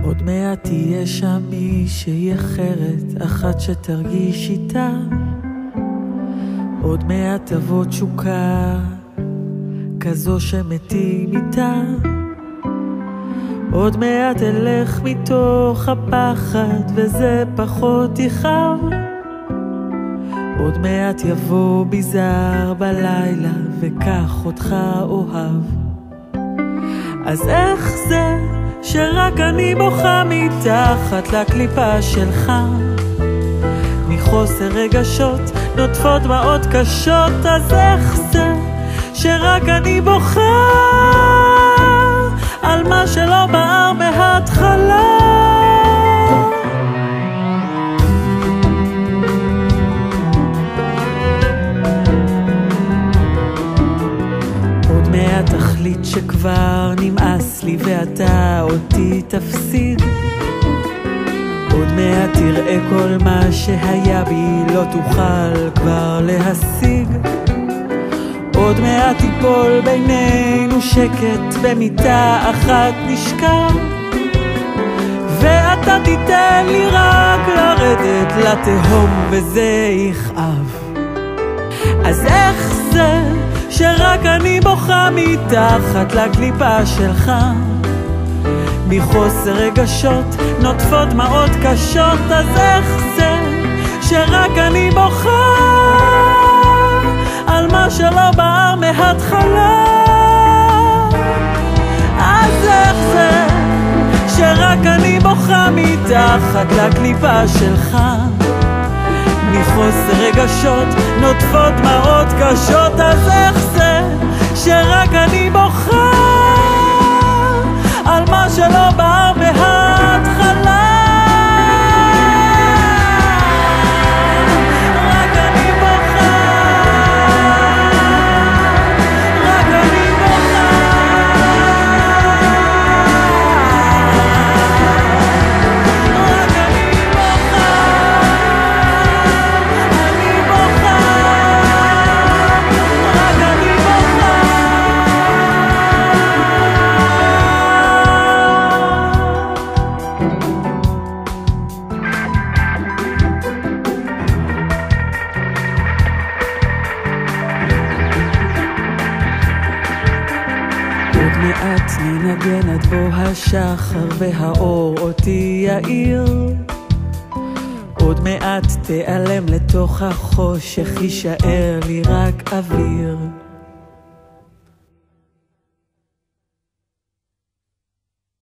עוד מעט תהיה שם מישהי אחרת, אחת שתרגיש איתה. עוד מעט תבוא תשוקה, כזו שמתים איתה. עוד מעט אלך מתוך הפחד וזה פחות יכאב. עוד מעט יבוא ביזר בלילה וכך אותך אוהב. אז איך זה שרק אני בוכה מתחת לקליפה שלך? מחוסר רגשות נוטפות דמעות קשות. אז איך זה שרק אני בוכה על מה שלא בער מההתחלה? עוד מעט תחליט שכבר נמאס לי ואתה אותי תפסיד. עוד מעט תראה כל מה שהיה בי לא תוכל כבר להשיג. עוד מעט תיפול בינינו שקט במיטה אחת נשכב, ואתה תיתן לי רק לרדת לתהום וזה יכאב. אז איך זה שרק אני בוכה מתחת לקליפה שלך? מחוסר רגשות נוטפות דמעות קשות. אז איך זה שרק אני בוכה על מה שלא בער מההתחלה? אז איך זה שרק אני בוכה מתחת לקליפה שלך? מחוסר רגשות נוטפות דמעות קשות. אז איך זה שרק אני בוכה על מה שלא בער מההתחלה? עוד מעט ננגן עד בוא השחר והאור אותי יאיר. עוד מעט תיעלם לתוך החושך, יישאר לי רק אוויר.